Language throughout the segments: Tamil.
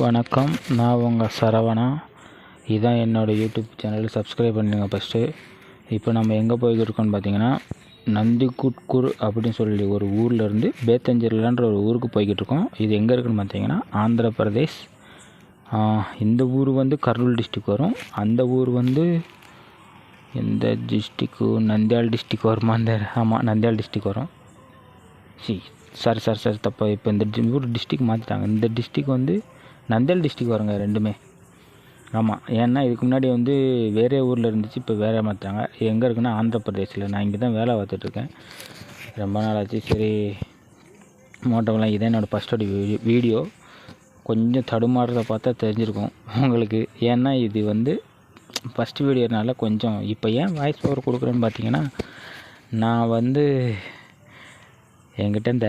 வணக்கம், நான் உங்கள் சரவணா. இதுதான் என்னோடய யூடியூப் சேனல். சப்ஸ்கிரைப் பண்ணுங்க ஃபஸ்ட்டு. இப்போ நம்ம எங்கே போய்கிட்டு இருக்கோம்னு பார்த்தீங்கன்னா, நந்திக்குட்கூர் அப்படின்னு சொல்லி ஒரு ஊர்லேருந்து பேத்தஞ்சர்லான்ற ஒரு ஊருக்கு போய்கிட்டு இருக்கோம். இது எங்கே இருக்குதுன்னு பார்த்தீங்கன்னா ஆந்திர பிரதேஷ். இந்த ஊர் வந்து கர்னூல் டிஸ்ட்ரிக் வரும். அந்த ஊர் வந்து எந்த டிஸ்ட்ரிக்கு, நந்தியால் டிஸ்ட்ரிக் வருமா? ஆமாம், நந்தியால் டிஸ்ட்ரிக் வரும். சாரி தப்பா. இப்போ இந்த ஊர் டிஸ்ட்ரிக் மாற்றிட்டாங்க. இந்த டிஸ்ட்ரிக் வந்து நந்தியால் டிஸ்ட்ரிக் வருங்க ரெண்டுமே. ஆமாம், ஏன்னா இதுக்கு முன்னாடி வந்து வேறே ஊரில் இருந்துச்சு, இப்போ வேறு மாற்றிட்டாங்க. எங்கே இருக்குன்னா ஆந்திர பிரதேசில். நான் இங்கே தான் வேலை பார்த்துட்ருக்கேன். ரொம்ப நாள் ஆச்சு. சரி, மோட்டோவெலாம் இதான் என்னோடய ஃபஸ்ட்டோட வீடியோ. கொஞ்சம் தடுமாறுறதை பார்த்தா தெரிஞ்சிருக்கும் உங்களுக்கு. ஏன்னா இது வந்து ஃபஸ்ட்டு வீடியோனால கொஞ்சம் இப்போ ஏன் வாய்ஸ் ஓவர் கொடுக்குறேன்னு பார்த்தீங்கன்னா, நான் வந்து என்கிட்ட இந்த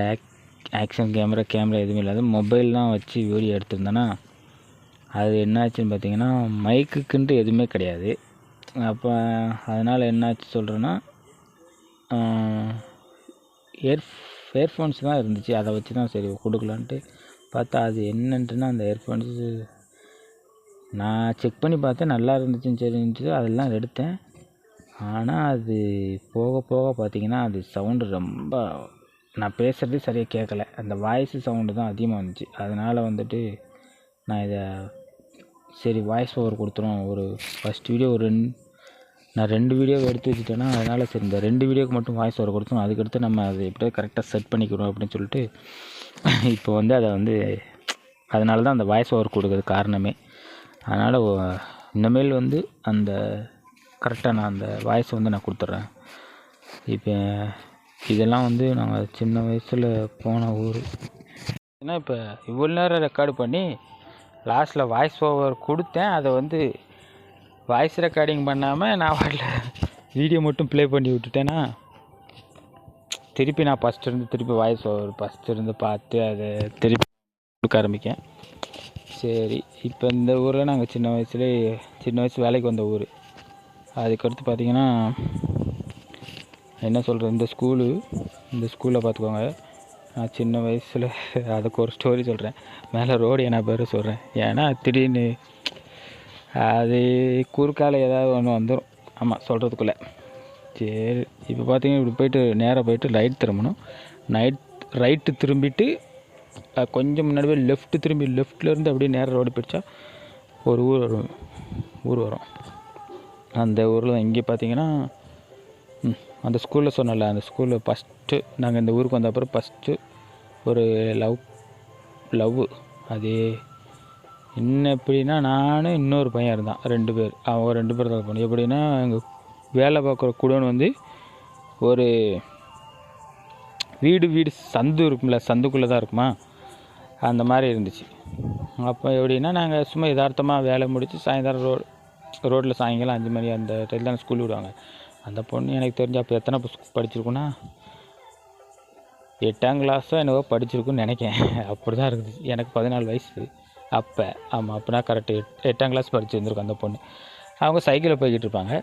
ஆக்ஷன் கேமரா எதுவுமே இல்லாத மொபைல் தான் வச்சு வீடியோ எடுத்திருந்தேன்னா, அது என்னாச்சுன்னு பார்த்தீங்கன்னா, மைக்குக்குன்ட்டு எதுவுமே கிடையாது. அப்போ அதனால் என்னாச்சு சொல்கிறேன்னா, இயர்ஃபோன்ஸ் தான் இருந்துச்சு. அதை வச்சு தான் சரி கொடுக்கலான்ட்டு பார்த்தா, அது என்னன்ட்டுன்னா அந்த இயர்ஃபோன்ஸு நான் செக் பண்ணி பார்த்தேன், நல்லா இருந்துச்சுன்னு சரி இருந்துச்சு, அதெல்லாம் எடுத்தேன். ஆனால் அது போக போக பார்த்திங்கன்னா அது சவுண்டு ரொம்ப, நான் பேசுகிறதே சரியாக கேட்கல. அந்த வாய்ஸு சவுண்டு தான் அதிகமாக இருந்துச்சு. அதனால் வந்துட்டு நான் இதை சரி வாய்ஸ் ஓவர் கொடுத்துரும். ஒரு ஃபஸ்ட் வீடியோ நான் 2 வீடியோ எடுத்து வச்சுட்டேன்னா, அதனால் சரி இந்த 2 வீடியோக்கு மட்டும் வாய்ஸ் ஓவர் கொடுத்தோம். அதுக்கடுத்து நம்ம அதை எப்படியோ கரெக்டாக செட் பண்ணிக்கிறோம் அப்படின்னு சொல்லிட்டு இப்போ வந்து அதை வந்து அதனால தான் அந்த வாய்ஸ் ஓவர் கொடுக்குறது காரணமே. அதனால் இனிமேல் வந்து அந்த கரெக்டாக நான் அந்த வாய்ஸை வந்து நான் கொடுத்துட்றேன். இப்போ இதெல்லாம் வந்து நாங்கள் சின்ன வயசில் போன ஊர். ஏன்னா இப்போ இவ்வளோ நேரம் ரெக்கார்டு பண்ணி லாஸ்ட்டில் வாய்ஸ் ஓவர் கொடுத்தேன். அதை வந்து வாய்ஸ் ரெக்கார்டிங் பண்ணாமல் நான் வாட்டில் வீடியோ மட்டும் ப்ளே பண்ணி விட்டுட்டேன்னா, திருப்பி நான் திருப்பி வாய்ஸ் ஓவர் ஃபஸ்ட்டு பார்த்து அதை திருப்பி கொடுக்க ஆரம்பிக்கேன். சரி, இப்போ இந்த ஊரில் நாங்கள் சின்ன வயசு வேலைக்கு வந்த ஊர். அதுக்கடுத்து பார்த்திங்கன்னா என்ன சொல்கிறது, இந்த ஸ்கூலில் பார்த்துக்கோங்க. நான் சின்ன வயசில் அதுக்கு ஒரு ஸ்டோரி சொல்கிறேன். மேலே ரோடு என்ன பேர் சொல்கிறேன். ஏன்னா திடீர்னு அது குறுக்கால ஏதாவது ஒன்று வந்துடும். ஆமாம், சொல்கிறதுக்குள்ளே. சரி, இப்போ பார்த்தீங்கன்னா இப்படி போய்ட்டு நேராக போய்ட்டு ரைட் திரும்பணும். ரைட்டு திரும்பிட்டு கொஞ்சம் முன்னாடி போய் லெஃப்ட்லேருந்து அப்படியே நேராக ரோடு போயிடுச்சா ஒரு ஊர் வரும். அந்த ஊரில் இங்கே பார்த்தீங்கன்னா அந்த ஸ்கூலில் சொன்னல, அந்த ஸ்கூலில் ஃபஸ்ட்டு நாங்கள் இந்த ஊருக்கு வந்த அப்புறம் ஃபஸ்ட்டு ஒரு லவ் அது என்ன எப்படின்னா, நான் இன்னொரு பையன் இருந்தான், 2 பேர். அவங்க 2 பேர் தான் போனோம். எப்படின்னா, எங்கள் வேலை பார்க்குற குடோன் வந்து ஒரு வீடு சந்து இருக்கும்ல, சந்துக்குள்ளே தான் இருக்குமா, அந்த மாதிரி இருந்துச்சு. அப்போ எப்படின்னா, நாங்கள் சும்மா யதார்த்தமாக வேலை முடித்து சாயந்தரம் ரோட்டில் சாயங்காலம் 5 மணி அந்த டைத்தில் தான் ஸ்கூல் விடுவாங்க. அந்த பொண்ணு எனக்கு தெரிஞ்சு அப்போ எத்தனை படிச்சிருக்குன்னா, 8ஆம் கிளாஸோ என்னவோ படிச்சிருக்குன்னு நினைக்கிறேன். அப்படி தான் இருக்குது. எனக்கு 14 வயசு அப்போ. ஆமாம், அப்போ நான் கரெக்டு 8ஆம் கிளாஸ் படிச்சுருந்துருக்கோம். அந்த பொண்ணு அவங்க சைக்கிளில் போய்கிட்டு இருப்பாங்க.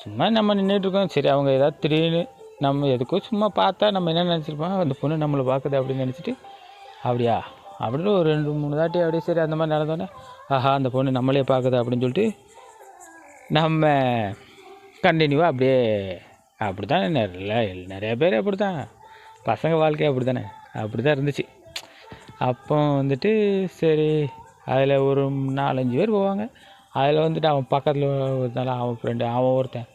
சும்மா நம்ம நின்றுட்டுருக்கோம். சரி, அவங்க ஏதாவது திடீர்னு நம்ம எதுக்கோ சும்மா பார்த்தா நம்ம என்ன நினச்சிருப்போம், அந்த பொண்ணு நம்மளை பார்க்குது அப்படின்னு நினச்சிட்டு, அப்படியா அப்படின்னு ஒரு 2-3 தாட்டி அப்படியே சரி அந்த மாதிரி நடந்தோன்னே, ஆஹா அந்த பொண்ணு நம்மளே பார்க்குது அப்படின்னு சொல்லிட்டு நம்ம கண்டினியூவாக அப்படியே அப்படி தானே நிறைய பேர் அப்படி தான், பசங்க வாழ்க்கை அப்படி தானே, அப்படி தான் இருந்துச்சு. அப்போ வந்துட்டு சரி, அதில் ஒரு 4-5 பேர் போவாங்க. அதில் வந்துட்டு அவன் பக்கத்தில் இருந்தாலும் அவன் ஃப்ரெண்டு அவன் ஒருத்தன்,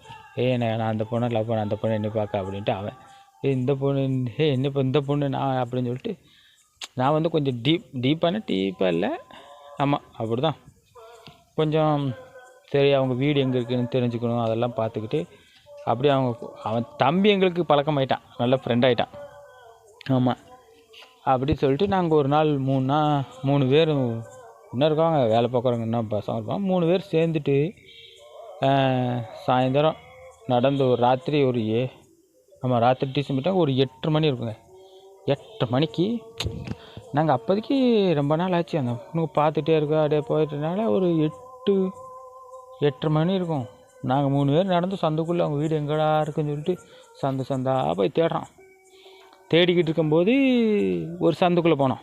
நான் அந்த பொண்ணை லவ் பண்ண, அந்த பொண்ணை என்ன பார்க்க அப்படின்ட்டு அவன், இந்த பொண்ணு என்ன இப்போ இந்த பொண்ணு நான் அப்படின்னு சொல்லிட்டு நான் வந்து கொஞ்சம் டீப்பாக இல்லை. ஆமாம், அப்படி தான் கொஞ்சம் சரி, அவங்க வீடு எங்கே இருக்குதுன்னு தெரிஞ்சுக்கணும், அதெல்லாம் பார்த்துக்கிட்டு அப்படியே அவன் தம்பி எங்களுக்கு பழக்கமாயிட்டான், நல்ல ஃப்ரெண்ட் ஆகிட்டான். ஆமாம், அப்படி சொல்லிட்டு நாங்கள் ஒரு நாள் 3 பேர் இன்னும் இருக்காங்க, வேலை பார்க்குறவங்க இன்னும் பசங்க இருப்பாங்க. 3 பேர் சேர்ந்துட்டு சாயந்தரம் நடந்து ஒரு ராத்திரி ராத்திரி டீசன் போயிட்டாங்க. ஒரு 8:30 மணி இருக்குங்க. 8:30 மணிக்கு நாங்கள் அப்போதைக்கு ரொம்ப நாள் ஆச்சு அந்த பொண்ணுக்கு பார்த்துட்டே இருக்கோம். அப்படியே போயிட்டனால ஒரு 8:30 மணி இருக்கும். நாங்கள் 3 பேர் நடந்து சந்துக்குள்ளே அவங்க வீடு எங்கடா இருக்குன்னு சொல்லிட்டு சந்தாக போய் தேடிக்கிட்டு இருக்கும்போது ஒரு சந்துக்குள்ளே போனோம்.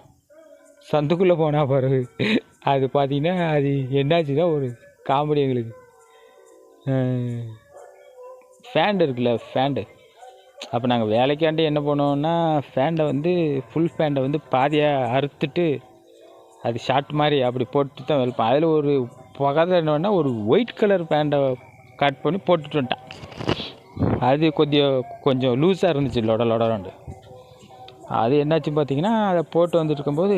போனால் பாரு, அது பார்த்தீங்கன்னா அது என்னாச்சுன்னா ஒரு காமெடி எங்களுக்கு. ஃபேண்டு இருக்குல்ல, ஃபேண்டு. அப்போ நாங்கள் வேலைக்காண்டி என்ன பண்ணுவோன்னா, ஃபேண்டை வந்து ஃபுல் ஃபேண்டை வந்து பாதியாக அறுத்துட்டு அது ஷார்ட் மாதிரி அப்படி போட்டு தான் வைப்போம். அதில் ஒரு பகதை என்னன்னா, ஒரு ஒயிட் கலர் ஃபேண்டை கட் பண்ணி போட்டுட்டு வந்துட்டான். அது கொஞ்சம் லூஸாக இருந்துச்சு, லொடலொடலாண்டு. அது என்னாச்சு பார்த்தீங்கன்னா, அதை போட்டு வந்துட்டு இருக்கும்போது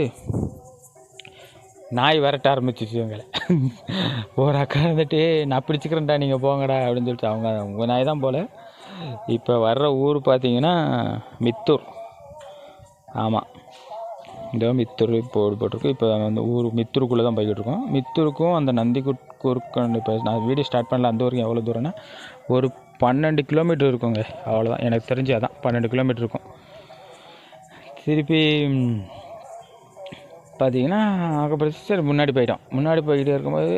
நாய் விரட்ட ஆரம்பிச்சிச்சு எங்களை. ஒரு அக்கா இருந்துட்டு, நான் பிடிச்சிக்கிறேன்டா நீங்கள் போங்கடா அப்படின்னு சொல்லிட்டு, அவங்க உங்கள் நாய் தான் போல். இப்போ வர்ற ஊர் பார்த்தீங்கன்னா மித்தூர். ஆமாம், இந்த மித்தூர் போட்டிருக்கு. இப்போ அந்த ஊர் மித்தூருக்குள்ளே தான் போய்கிட்டு இருக்கோம். மித்தூருக்கும் அந்த நந்திக்குட்கூருக்கு இப்போ நான் வீடியோ ஸ்டார்ட் பண்ணல, அந்த ஊருக்கு எவ்வளோ தூரம்னா ஒரு 12 கிலோமீட்டர் இருக்குங்க. அவ்வளோதான் எனக்கு தெரிஞ்சு, அதான் 12 கிலோமீட்டர் இருக்கும். திருப்பி பார்த்தீங்கன்னா அக்கப்புறம் சரி முன்னாடி போயிட்டோம். முன்னாடி போய்கிட்டே இருக்கும்போது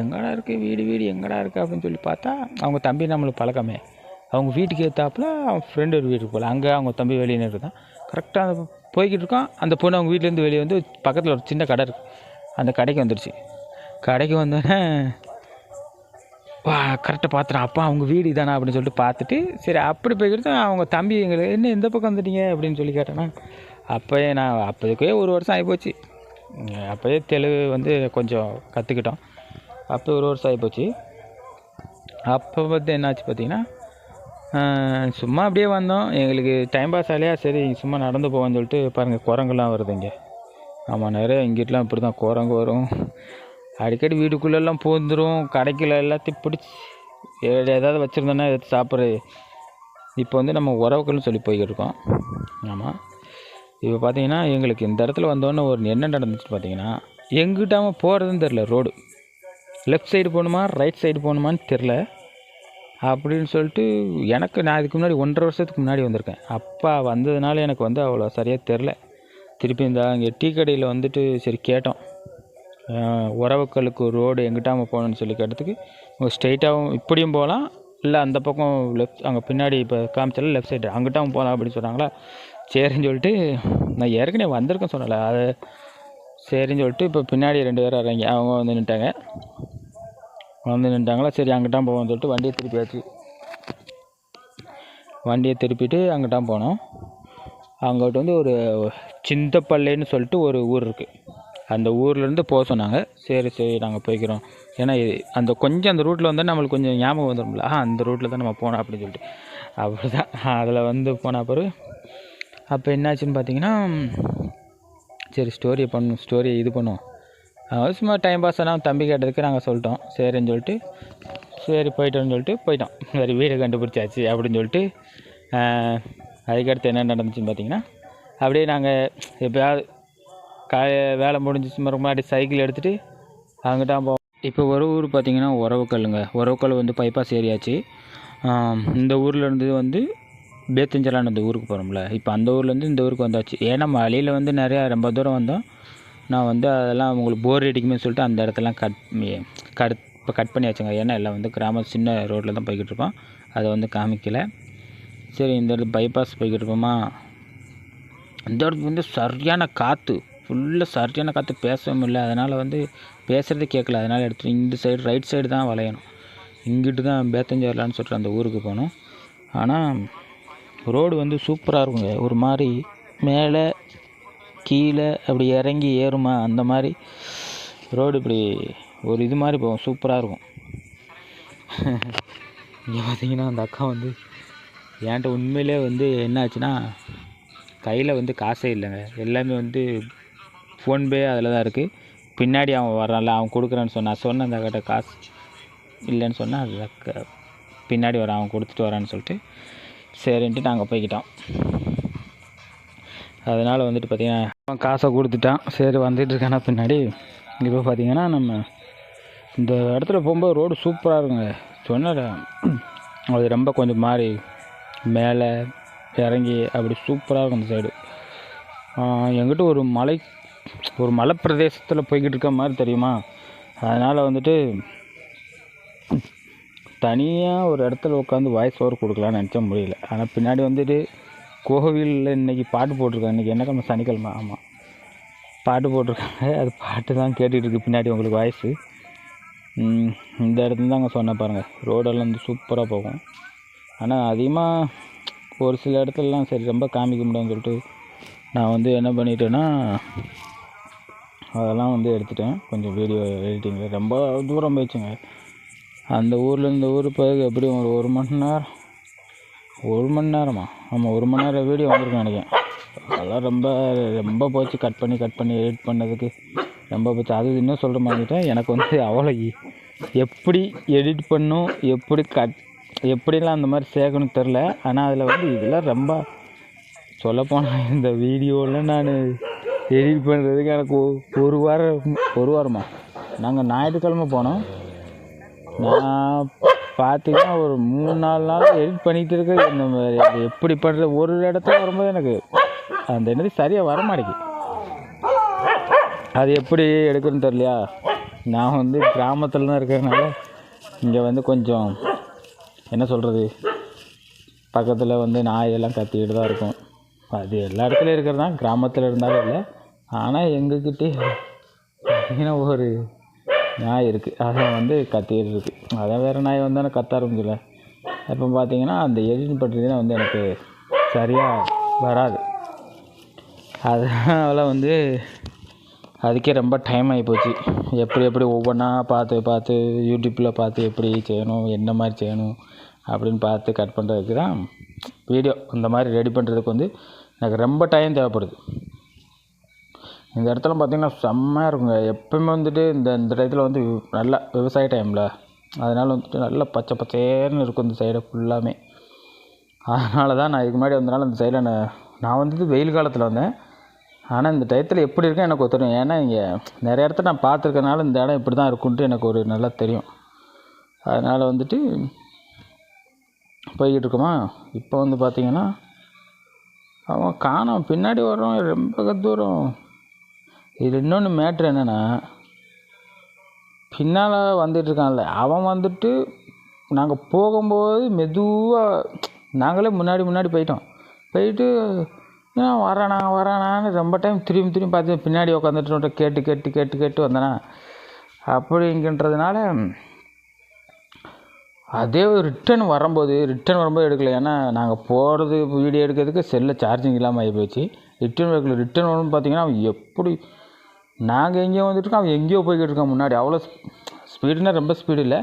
எங்கடா இருக்குது வீடு எங்கடா இருக்குது அப்படின்னு சொல்லி பார்த்தா, அவங்க தம்பி நம்மளுக்கு பழக்கமே. அவங்க வீட்டுக்கு ஏற்றாப்புல அவன் ஃப்ரெண்டு ஒரு வீட்டுக்கு போகல, அங்கே அவங்க தம்பி வெளியே நின்று தான் கரெக்டாக அந்த போய்கிட்டு இருக்கோம். அந்த பொண்ணு அவங்க வீட்டிலேருந்து வெளியே வந்து பக்கத்தில் ஒரு சின்ன கடை இருக்குது, அந்த கடைக்கு வந்துடுச்சு. கடைக்கு வந்தோடனே கரெக்டாக பார்த்துட்டேன், அப்பா அவங்க வீடு இதானா அப்படின்னு சொல்லிட்டு பார்த்துட்டு, சரி அப்படி போய்கிட்டு அவங்க தம்பி எங்களை என்ன எந்த பக்கம் வந்துட்டீங்க அப்படின்னு சொல்லி கேட்டேன்னா, அப்போதுக்கே 1 வருஷம் ஆகிப்போச்சு. அப்போயே தெலுங்கு வந்து கொஞ்சம் கற்றுக்கிட்டோம். அப்போ 1 வருஷம் ஆகிப்போச்சு. அப்போ வந்து என்னாச்சு பார்த்தீங்கன்னா, சும்மா அப்படியே வந்தோம். எங்களுக்கு டைம் பாஸ் ஆகலையா, சரி சும்மா நடந்து போவோம்னு சொல்லிட்டு பாருங்கள், குரங்குலாம் வருது இங்கே. ஆமாம், நிறைய இங்கிட்டலாம் இப்படி தான் குரங்கு வரும். அடிக்கடி வீட்டுக்குள்ளெல்லாம் பூந்துடும், கடைக்குள்ள எல்லாத்தையும் பிடிச்சி ஏதாவது வச்சுருந்தோன்னா எடுத்து சாப்பிட்றது. இப்போ வந்து நம்ம உறவுகள்னு சொல்லி போய்கிட்டு இருக்கோம். ஆமாம், இப்போ பார்த்தீங்கன்னா எங்களுக்கு இந்த இடத்துல வந்தோடனே ஒரு என்ன நடந்துச்சு பார்த்தீங்கன்னா, எங்கிட்டாம போகிறதுன்னு தெரில. ரோடு லெஃப்ட் சைடு போகணுமா ரைட் சைடு போகணுமான்னு தெரில. அப்படின்னு சொல்லிட்டு நான் இதுக்கு முன்னாடி 1.5 வருஷத்துக்கு முன்னாடி வந்திருக்கேன். அப்பா வந்ததுனால எனக்கு வந்து அவ்வளோ சரியாக தெரில. திருப்பி இங்கே டீ கடையில் வந்துட்டு சரி கேட்டோம், உறவுக்களுக்கு ரோடு எங்கிட்டாம போகணுன்னு சொல்லி கேட்டதுக்கு, ஸ்ட்ரெயிட்டாகவும் இப்படியும் போகலாம், இல்லை அந்த பக்கம் லெஃப்ட் அங்கே பின்னாடி இப்போ காமிச்சாலும் லெஃப்ட் சைடு அங்கிட்டாவும் போகலாம் அப்படின்னு சொன்னாங்களா. சரின்னு சொல்லிட்டு நான் ஏற்கனவே வந்திருக்கேன் சொன்னல, அது சரின்னு சொல்லிட்டு இப்போ பின்னாடி 2 பேரும் இறங்கி அவங்க வந்து நின்ட்டாங்களா. சரி அங்கிட்டாம் போவோம்னு சொல்லிட்டு வண்டியை திருப்பியாச்சு. வண்டியை திருப்பிட்டு அங்கிட்டாம் போனோம். அங்கிட்ட வந்து ஒரு சிந்தப்பள்ளின்னு சொல்லிட்டு ஒரு ஊர் இருக்குது. அந்த ஊர்லேருந்து போக சொன்னாங்க. சரி நாங்கள் போய்க்கிறோம். ஏன்னா அந்த கொஞ்சம் அந்த ரூட்டில் வந்தால் நம்மளுக்கு கொஞ்சம் ஞாபகம் வந்துடும்ல, அந்த ரூட்டில் தான் நம்ம போனோம் அப்படின்னு சொல்லிட்டு அப்படி தான் அதில் வந்து போன பிறகு அப்போ என்னாச்சுன்னு பார்த்தீங்கன்னா, சரி ஸ்டோரியை இது பண்ணுவோம். சும்மா டைம் பாஸ் ஆனால் தம்பி கேட்டதுக்கு நாங்கள் சொல்லிட்டோம். சரின்னு சொல்லிட்டு சரி போயிட்டோன்னு சொல்லிட்டு போயிட்டோம். சரி வீடு கண்டுபிடிச்சாச்சு அப்படின்னு சொல்லிட்டு அதுக்கடுத்து என்ன நடந்துச்சுன்னு பார்த்தீங்கன்னா, அப்படியே நாங்கள் எப்போயாவது வேலை முடிஞ்சிச்சு முன்னாடி சைக்கிள் எடுத்துகிட்டு அங்கிட்ட போவோம். இப்போ ஒரு ஊர் பார்த்திங்கன்னா உறவுக்கல் வந்து பைபாஸ் ஏரியாச்சு. இந்த ஊர்லேருந்து வந்து பேத்தஞ்சலான்னு அந்த ஊருக்கு போகிறோம்ல, இப்போ அந்த ஊர்லேருந்து இந்த ஊருக்கு வந்தாச்சு. ஏன்னா வழியில் வந்து நிறையா ரொம்ப தூரம் வந்தோம். நான் வந்து அதெல்லாம் உங்களுக்கு போர் அடிக்குமே சொல்லிட்டு அந்த இடத்தெல்லாம் கட் பண்ணி வச்சுங்க. ஏன்னா எல்லாம் வந்து சின்ன ரோட்டில் தான் போய்கிட்டு இருப்போம், அதை வந்து காமிக்கலை. சரி இந்த இடத்துல பைபாஸ் போய்கிட்டு இருப்போமா, இந்த இடத்துக்கு வந்து சரியான காற்று, ஃபுல்லாக சரியான காற்று, பேசவும் இல்லை. அதனால் வந்து பேசுகிறதே கேட்கல. அதனால் எடுத்துகிட்டு இந்த சைடு ரைட் சைடு தான் வளையணும். இங்கிட்டு தான் பேத்தஞ்சேரலான்னு சொல்லிட்டு அந்த ஊருக்கு போகணும். ஆனால் ரோடு வந்து சூப்பராக இருக்குங்க. ஒரு மாதிரி மேலே கீழே அப்படி இறங்கி ஏறுமா, அந்த மாதிரி ரோடு இப்படி ஒரு இது மாதிரி போகும், சூப்பராக இருக்கும். இங்கே பார்த்தீங்கன்னா அந்த அக்கா வந்து என்கிட்ட உண்மையிலே வந்து என்ன ஆச்சுன்னா, கையில் வந்து காசே இல்லைங்க. எல்லாமே வந்து ஃபோன்பே அதில் தான் இருக்குது. பின்னாடி அவன் வரான்ல, அவன் கொடுக்குறான்னு சொன்ன அந்த அக்காட்ட காசு இல்லைன்னு சொன்னால் அது பின்னாடி வரான், அவன் கொடுத்துட்டு வரான்னு சொல்லிட்டு சரின்ட்டு நாங்கள் போய்கிட்டோம். அதனால் வந்துட்டு பார்த்திங்கன்னா அவன் காசை கொடுத்துட்டான். சரி வந்துட்டு இருக்கானா பின்னாடி. இப்போ பார்த்திங்கன்னா நம்ம இந்த இடத்துல போகும்போது ரோடு சூப்பராக இருக்குங்க. சொன்ன அது ரொம்ப கொஞ்சம் மாதிரி மேலே இறங்கி அப்படி சூப்பராக இருக்கும் அந்த சைடு. எங்கிட்ட ஒரு மலை பிரதேசத்தில் போய்கிட்டு இருக்க மாதிரி தெரியுமா. அதனால் வந்துட்டு தனியாக ஒரு இடத்துல உட்காந்து வாய்ஸ் ஓவர் கொடுக்கலான்னு நினச்சா முடியல. ஆனால் பின்னாடி வந்துட்டு கோவிலில் இன்றைக்கி பாட்டு போட்டிருக்காங்க. இன்றைக்கி என்ன கிழமை, சனிக்கிழமை. ஆமாம், பாட்டு போட்டிருக்காங்க. அது பாட்டு தான் கேட்டுகிட்டு இருக்குது பின்னாடி உங்களுக்கு வாய்ஸு. இந்த இடத்துல தாங்க சொன்னேன் பாருங்கள், ரோடெல்லாம் வந்து சூப்பராக போகும். ஆனால் அதிகமாக ஒரு சில இடத்துலலாம் சரி ரொம்ப காமிக்க முடியாதுன்னு சொல்லிட்டு நான் வந்து என்ன பண்ணிட்டேன்னா அதெல்லாம் வந்து எடுத்துட்டேன். கொஞ்சம் வீடியோ எடிட்டிங்கில் ரொம்ப தூரம் போயிடுச்சுங்க. அந்த ஊரில் இந்த ஊர் போய் எப்படியும் ஒரு மணி நேரம், 1 மணி நேரமா? ஆமாம், 1 மணி நேரம் வீடியோ வந்துருக்குன்னு நினைக்கிறேன். அதெல்லாம் ரொம்ப போச்சு. கட் பண்ணி எடிட் பண்ணதுக்கு ரொம்ப போச்சு. அது இன்னும் சொல்கிற மாதிரிட்டேன், எனக்கு வந்து அவ்வளோ எப்படி எடிட் பண்ணும், எப்படிலாம் அந்த மாதிரி சேர்க்கணும்னு தெரில. ஆனால் அதில் வந்து இதெல்லாம் ரொம்ப சொல்லப்போனால் இந்த வீடியோவில் நான் எடிட் பண்ணுறதுக்கு எனக்கு ஒரு வாரமா. நாங்கள் ஞாயிற்றுக்கிழமை போனோம். நான் பார்த்திங்கன்னா ஒரு 3-4 நாள் எடிட் பண்ணிகிட்டு இருக்கேன். இந்த மாதிரி அது எப்படி பண்ணுறது, ஒரு இடத்துல வரும்போது எனக்கு அந்த என்னது சரியாக வர மாட்டேங்குது. அது எப்படி எடுக்குன்னு தெரியலையா. நான் வந்து கிராமத்தில் தான் இருக்கிறதுனால இங்கே வந்து கொஞ்சம் என்ன சொல்கிறது, பக்கத்தில் வந்து நாயெல்லாம் கத்திக்கிட்டு தான் இருக்கும். அது எல்லா இடத்துலையும் இருக்கிறது தான், கிராமத்தில் இருந்தாலும் இல்லை. ஆனால் எங்கக்கிட்டே பார்த்திங்கன்னா ஒரு நாய் இருக்குது, அதை வந்து கத்திக்கிட்டு இருக்குது. அதான் வேறு நாய் வந்தாலும் கத்த ஆரம்பிச்சில்ல. இப்போ பார்த்திங்கன்னா அந்த எடிட் பண்ணுறதுனா வந்து எனக்கு சரியாக வராது. அதனால் வந்து அதுக்கே ரொம்ப டைம் ஆகி போச்சு. எப்படி ஒவ்வொன்றா பார்த்து யூடியூப்பில் பார்த்து எப்படி செய்யணும், என்ன மாதிரி செய்யணும் அப்படின்னு பார்த்து கட் பண்ணுறதுக்கு தான் வீடியோ இந்த மாதிரி ரெடி பண்ணுறதுக்கு வந்து எனக்கு ரொம்ப டைம் தேவைப்படுது. இந்த இடத்துல பார்த்திங்கன்னா செம்மையாக இருக்குங்க. எப்போயுமே வந்துட்டு இந்த டயத்தில் வந்து நல்லா விவசாய டைமில், அதனால் வந்துட்டு நல்லா பச்சை பச்சேர்னு இருக்கும் இந்த சைடை ஃபுல்லாமே. அதனால தான் நான் இதுக்கு முன்னாடி வந்தனால இந்த சைடில் நான் வந்துட்டு வெயில் காலத்தில் வந்தேன். ஆனால் இந்த டயத்தில் எப்படி இருக்கும் எனக்கு தெரியும். ஏன்னா இங்கே நிறைய இடத்துல நான் பார்த்துருக்கனால இந்த இடம் இப்படி தான் இருக்குன்ட்டு எனக்கு ஒரு நல்லா தெரியும். அதனால் வந்துட்டு போய்கிட்டு இருக்கோமா. இப்போ வந்து பார்த்திங்கன்னா அவன் காணோம், பின்னாடி வரோம் ரொம்ப தூரம். இது இன்னொன்று மேட்ரு என்னென்னா, பின்னால் வந்துட்டுருக்கான்ல அவன் வந்துட்டு நாங்கள் போகும்போது மெதுவாக நாங்களே முன்னாடி போயிட்டு வரானான்னு ரொம்ப டைம் திரும்பி பார்த்து பின்னாடி உட்காந்துட்டு கேட்டு வந்தேனா. அப்படிங்கன்றதுனால அதே ரிட்டன் வரும்போது எடுக்கல. ஏன்னா நாங்கள் போகிறது வீடியோ எடுக்கிறதுக்கு செல்லில் சார்ஜிங் இல்லாமல் ஆகி போச்சு. ரிட்டன் வரும்போது பார்த்திங்கன்னா அவன் எப்படி நாங்கள் எங்கேயோ வந்துட்டுருக்கோம், அவன் எங்கேயோ போய்கிட்டு இருக்கான் முன்னாடி. அவ்வளோ ஸ்பீடுனா ரொம்ப ஸ்பீடு இல்லை.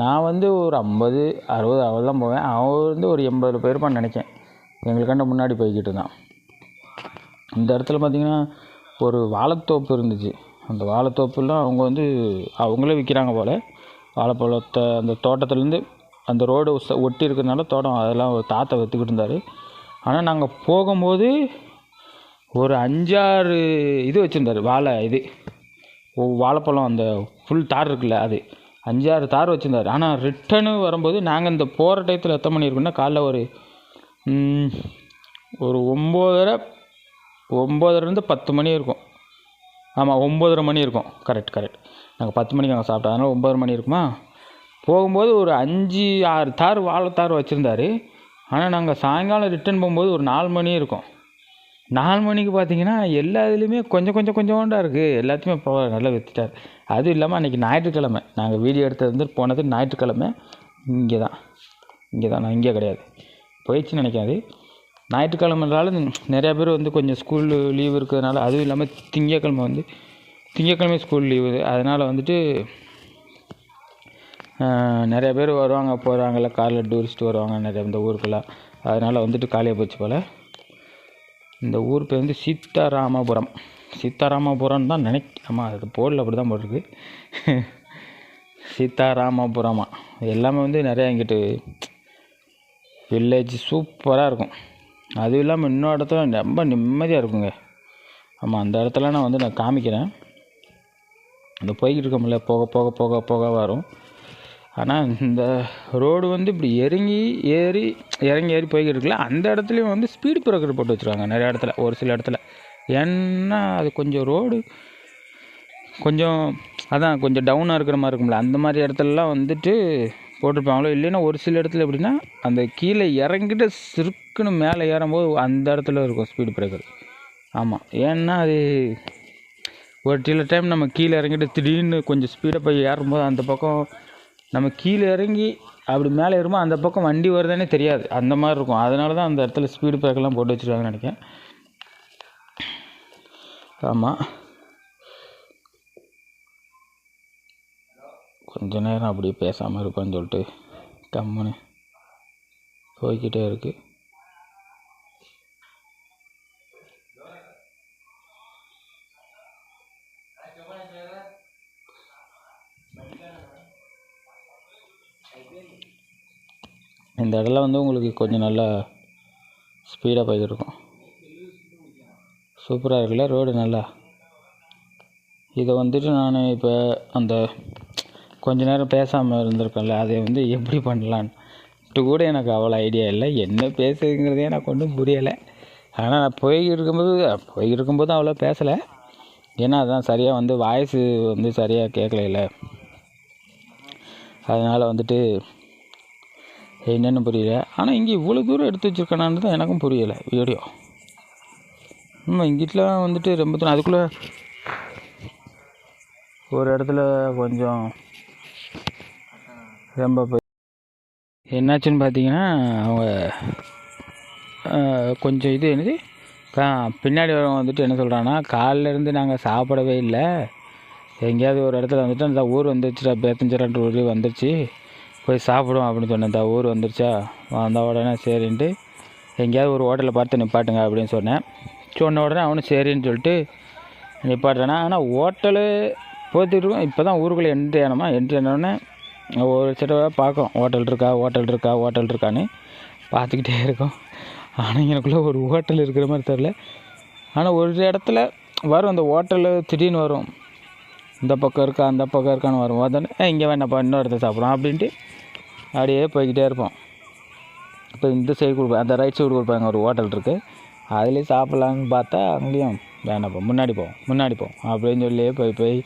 நான் வந்து ஒரு 50-60 அவ்வளோதான் போவேன். அவன் வந்து ஒரு 80 போயிருப்பான்னு நினைக்கிறேன். எங்களுக்காண்ட முன்னாடி போய்கிட்டு இருந்தான். இந்த இடத்துல பார்த்திங்கன்னா ஒரு வாழைத்தோப்பு இருந்துச்சு. அந்த வாழைத்தோப்புலாம் அவங்க வந்து அவங்களே விற்கிறாங்க போல். வாழைப்பழத்தை அந்த தோட்டத்துலேருந்து அந்த ரோடு ஒட்டி இருக்கிறதுனால தோட்டம் அதெல்லாம் ஒரு தாத்தா விற்றுக்கிட்டு இருந்தார். ஆனால் நாங்கள் போகும்போது ஒரு 5-6 இது வச்சுருந்தார், வாழைப்பழம் அந்த ஃபுல் தார் இருக்குல்ல, அது 5-6 தார் வச்சுருந்தார். ஆனால் ரிட்டனு வரும்போது நாங்கள் இந்த போகிற டயத்தில் எத்தனை மணி இருக்குன்னா காலைல ஒரு 9:30 10 மணி இருக்கும். ஆமாம், 9:30 மணி இருக்கும். கரெக்ட். நாங்கள் 10 மணிக்கு அங்கே சாப்பிட்டோம், அதனால் 9 மணி இருக்குமா. போகும்போது ஒரு 5-6 தார் வாழைத்தார் வச்சுருந்தார். ஆனால் நாங்கள் சாயங்காலம் ரிட்டன் போகும்போது ஒரு 4 மணி இருக்கும். 4 மணிக்கு பார்த்திங்கன்னா எல்லா இதுலேயுமே கொஞ்சோண்டா இருக்குது. எல்லாத்தையுமே நல்லா விற்றுட்டார். அதுவும் இல்லாமல் அன்றைக்கி ஞாயிற்றுக்கிழமை, நாங்கள் வீடியோ எடுத்தது போனது ஞாயிற்றுக்கிழமை. இங்கே தான் நான் இங்கே கிடையாது, போயிடுச்சுன்னு நினைக்காது. ஞாயிற்றுக்கிழமைனால நிறையா பேர் வந்து கொஞ்சம் ஸ்கூல் லீவு இருக்கிறதுனால, அதுவும் இல்லாமல் திங்கக்கிழமை ஸ்கூல் லீவு, அதனால் வந்துட்டு நிறையா பேர் வருவாங்க போகிறாங்கல்ல, காரில் டூரிஸ்ட்டு வருவாங்க நிறையா இந்த ஊருக்கெல்லாம். அதனால் வந்துட்டு காலியாக போச்சு போல். இந்த ஊர் பேர் வந்து சீத்தாராமபுரம் தான் ஆமாம், அது போர்டில் அப்படி தான் போட்டிருக்கு. சீத்தாராமபுரமா. எல்லாமே வந்து நிறையா இங்கிட்டு வில்லேஜ் சூப்பராக இருக்கும். அதுவும் இல்லாமல் இன்னொரு இடத்துல ரொம்ப நிம்மதியாக இருக்குங்க. ஆமாம், அந்த இடத்துல நான் காமிக்கிறேன். அந்த போய்கிட்டு இருக்கோம்ல, போக வரும். ஆனால் இந்த ரோடு வந்து இப்படி இறங்கி போய்கிட்டு இருக்குல்ல, அந்த இடத்துலையும் வந்து ஸ்பீடு பிரேக்கர் போட்டு வச்சுருக்காங்க நிறையா இடத்துல, ஒரு சில இடத்துல. ஏன்னா அது கொஞ்சம் ரோடு கொஞ்சம் டவுனாக இருக்கிற மாதிரி இருக்கும்ல, அந்த மாதிரி இடத்துலலாம் வந்துட்டு போட்டிருப்பாங்களோ. இல்லைன்னா ஒரு சில இடத்துல எப்படின்னா அந்த கீழே இறங்கிட்டு சிறுக்குன்னு மேலே ஏறும்போது அந்த இடத்துல இருக்கும் ஸ்பீடு பிரேக்கர். ஆமாம், ஏன்னா அது ஒரு சில டைம் நம்ம கீழே இறங்கிட்டு திடீர்னு கொஞ்சம் ஸ்பீடாக போய் ஏறும்போது அந்த பக்கம் நம்ம கீழே இறங்கி அப்படி மேலே ஏறுமோ அந்த பக்கம் வண்டி வருதுன்னே தெரியாது, அந்த மாதிரி இருக்கும். அதனால தான் அந்த இடத்துல ஸ்பீடு பிரேக்கெல்லாம் போட்டு வச்சுருக்காங்கன்னு நினைக்கிறேன். ஆமாம், கொஞ்ச நேரம் அப்படியே பேசாமல் இருப்பான்னு சொல்லிட்டு கம்முன்னு போய்கிட்டே இருக்குது. இந்த இடத்துல வந்து உங்களுக்கு கொஞ்சம் நல்லா ஸ்பீடாக போய்கிட்டு இருக்கும். சூப்பராக இருக்குல்ல ரோடு நல்லா. இதை வந்துட்டு நான் இப்போ அந்த கொஞ்ச நேரம் பேசாமல் இருந்திருக்கேன்ல, அதை வந்து எப்படி பண்ணலான்ட்டு கூட எனக்கு அவ்வளோ ஐடியா இல்லை. என்ன பேசுறதுங்கிறதே எனக்கு ஒன்றும் புரியலை. ஆனால் நான் போய்கிட்டு இருக்கும்போது அவ்வளோ பேசலை. ஏன்னா அதான் சரியாக வந்து வாய்ஸு வந்து சரியாக கேட்கல, அதனால் வந்துட்டு என்னென்னு புரியல. ஆனால் இங்கே இவ்வளோ தூரம் எடுத்து வச்சுருக்கேனான்னு தான் எனக்கும் புரியலை வீடியோ. இங்கிட்டலாம் வந்துட்டு ரொம்ப தூரம் அதுக்குள்ளே ஒரு இடத்துல கொஞ்சம் ரொம்ப என்னாச்சுன்னு பார்த்தீங்கன்னா, அவங்க கொஞ்சம் இது என்னது பின்னாடி வரவங்க வந்துட்டு என்ன சொல்கிறாங்கன்னா, காலிலேருந்து நாங்கள் சாப்பிடவே இல்லை, எங்கேயாவது ஒரு இடத்துல வந்துட்டு அந்த ஊர் வந்துருச்சுடா, பேத்தஞ்சரான்ற ஊர் வந்துருச்சு, போய் சாப்பிடுவோம் அப்படின்னு சொன்னேன். இந்த ஊர் வந்துருச்சா, வந்த உடனே சரின்ட்டு எங்கேயாவது ஒரு ஹோட்டலில் பார்த்து நிப்பாட்டுங்க அப்படின்னு சொன்ன உடனே அவனும் சரின்னு சொல்லிட்டு நிப்பாட்டுறானா. ஆனால் ஹோட்டலு போய்ட்டு இருக்கோம். இப்போ தான் ஊருக்குள்ளே என்ட்ரி ஆனோடனே ஒரு சில பார்க்கும் ஹோட்டல் இருக்கான்னு பார்த்துக்கிட்டே இருக்கோம். ஆனால் எனக்குள்ளே ஒரு ஹோட்டல் இருக்கிற மாதிரி தெரில. ஆனால் ஒரு இடத்துல வரும் அந்த ஹோட்டலு, திடீர்னு வரும், இந்த பக்கம் இருக்கா அந்த பக்கம் இருக்கான்னு வரும். உடனே இங்கே வேணாப்பா இன்னொரு இடத்த சாப்பிட்றோம் அப்படின்ட்டு அப்படியே போய்கிட்டே இருப்போம். இப்போ இந்த சைடு கொடுப்பேன், அந்த ரைட் சைடு கொடுப்பாங்க, ஒரு ஹோட்டல் இருக்குது, அதுலேயும் சாப்பிட்லான்னு பார்த்தா அங்கேயும் வேணாப்பா முன்னாடி போவோம் அப்படின்னு சொல்லி போய்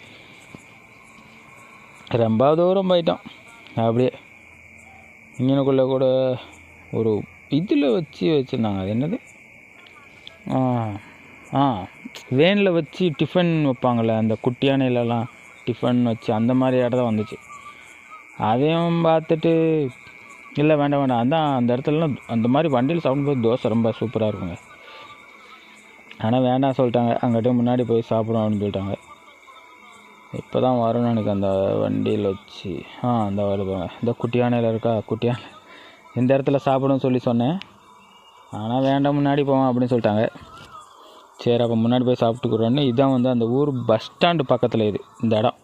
ரொம்ப தூரம் போயிட்டோம். அப்படியே இங்கனுக்குள்ளே கூட ஒரு இதில் வச்சுருந்தாங்க, அது என்னது வேனில் வச்சு டிஃபன் வைப்பாங்கள்ல, அந்த குட்டியானையிலலாம் டிஃபன் வச்சு அந்த மாதிரி இடம் தான் வந்துச்சு. அதையும் பார்த்துட்டு இல்லை வேண்டாம் அதான் அந்த இடத்துலலாம் அந்த மாதிரி வண்டியில் சாப்பிடும்போது தோசை ரொம்ப சூப்பராக இருக்குங்க. ஆனால் வேண்டாம் சொல்லிட்டாங்க, அங்கிட்ட முன்னாடி போய் சாப்பிடும் அப்படின்னு சொல்லிட்டாங்க. இப்போ தான் வரணும் எனக்கு அந்த வண்டியில் வச்சு. அந்த வருவாங்க, இந்த குட்டியானையில் இருக்கா, குட்டியானை இந்த இடத்துல சாப்பிடுன்னு சொல்லி சொன்னேன். ஆனால் வேண்டாம் முன்னாடி போவோம் அப்படின்னு சொல்லிட்டாங்க. சரி அப்போ முன்னாடி போய் சாப்பிட்டுக்குறோன்னு. இதான் வந்து அந்த ஊர் பஸ் ஸ்டாண்டு பக்கத்தில் இது, இந்த இடம்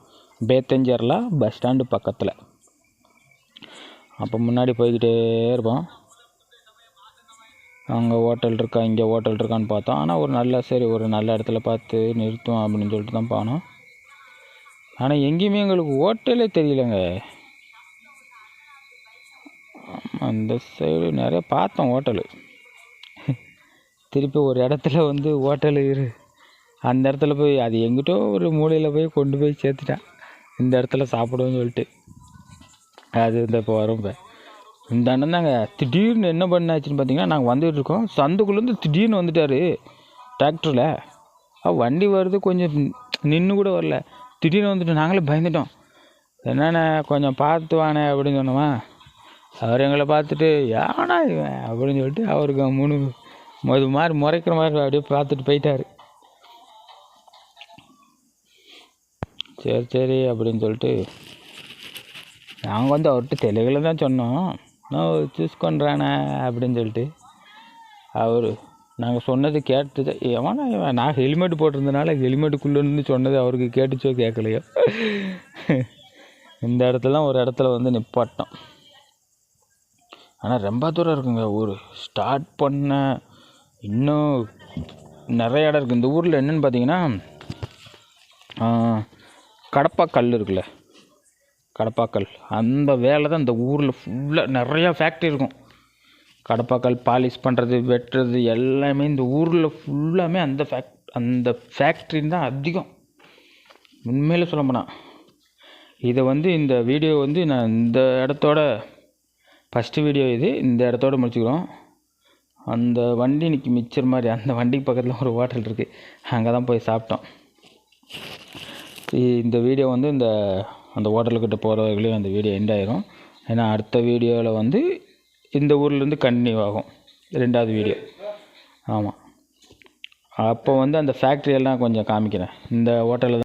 பேத்தஞ்சர்லா பஸ் ஸ்டாண்டு பக்கத்தில். அப்போ முன்னாடி போய்கிட்டே இருப்போம். அங்கே ஹோட்டல் இருக்கா இங்கே ஹோட்டல் இருக்கான்னு பார்த்தோம். ஆனால் ஒரு நல்ல இடத்துல பார்த்து நிறுத்துவோம் அப்படின்னு சொல்லிட்டு தான் போனோம். ஆனால் எங்கேயுமே எங்களுக்கு ஹோட்டலே தெரியலங்க. அந்த சைடு நிறைய பார்த்தோம் ஹோட்டலு. திருப்பி ஒரு இடத்துல வந்து ஹோட்டலு அந்த இடத்துல போய் அது எங்கிட்டோ ஒரு மூலையில் போய் கொண்டு போய் சேர்த்துட்டான், இந்த இடத்துல சாப்பிடுவோன்னு சொல்லிட்டு. அது இப்போ வரும். இப்போ இந்த அண்ணன் தாங்க திடீர்னு என்ன பண்ணாச்சுன்னு பார்த்தீங்கன்னா, நாங்கள் வந்துகிட்டு இருக்கோம், சந்துக்குள்ளேருந்து திடீர்னு வந்துட்டார் டிராக்டரில். வண்டி வருது, கொஞ்சம் நின்று கூட வரல, திடீர்னு வந்துட்டு நாங்களே பயந்துட்டோம். என்னென்ன கொஞ்சம் பார்த்து வானே அப்படின்னு சொன்னோமா. அவர் எங்களை பார்த்துட்டு ஏன்னா இவன் அப்படின்னு சொல்லிட்டு அவருக்கு அது மாதிரி முறைக்கிற மாதிரி அப்படியே பார்த்துட்டு போயிட்டார். சரி அப்படின்னு சொல்லிட்டு நாங்கள் வந்து அவர்கிட்ட தெலுங்கில் தான் சொன்னோம், நான் சூஸ்கொண்றானே அப்படின்னு சொல்லிட்டு. அவர் நாங்கள் சொன்னது கேட்டுச்சு, எவனா இவன், நான் ஹெல்மெட் போட்டிருந்தனால ஹெல்மெட்டுக்குள்ளேருந்து சொன்னது அவருக்கு கேட்டுச்சோ கேட்கலையோ. இந்த இடத்துல ஒரு இடத்துல வந்து நிப்பாட்டோம். ஆனால் ரொம்ப தூரம் இருக்குங்க ஊர். ஸ்டார்ட் பண்ண இன்னும் நிறைய இடம் இருக்குது. இந்த ஊரில் என்னென்னு பார்த்தீங்கன்னா, கடப்பாக்கல் இருக்குல்ல, கடப்பாக்கல் அந்த வேலை தான் இந்த ஊரில் ஃபுல்லாக நிறையா ஃபேக்ட்ரி இருக்கும். கடப்பாக்கல் பாலிஷ் பண்ணுறது, வெட்டுறது எல்லாமே இந்த ஊரில் ஃபுல்லாமே அந்த ஃபேக்ட்ரின்னு தான் அதிகம். உண்மையிலே சொல்ல போனால் இதை வந்து இந்த வீடியோ வந்து நான் இந்த இடத்தோட ஃபஸ்ட்டு வீடியோ இது, இந்த இடத்தோட முடிச்சுக்கிறோம். அந்த வண்டி இன்னைக்கு மிச்சர் மாதிரி அந்த வண்டிக்கு பக்கத்தில் ஒரு ஹோட்டல் இருக்குது, அங்கே தான் போய் சாப்பிட்டோம். இந்த வீடியோ வந்து அந்த ஹோட்டலுக்கிட்ட போகிறவர்களையும் அந்த வீடியோ எண்ட் ஆயிரும். ஏன்னா அடுத்த வீடியோவில் வந்து இந்த ஊர்லேருந்து கண்டினியூ ஆகும் 2வது வீடியோ. ஆமாம், அப்போ வந்து அந்த ஃபேக்ட்ரியெல்லாம் கொஞ்சம் காமிக்கிறேன். இந்த ஹோட்டலில்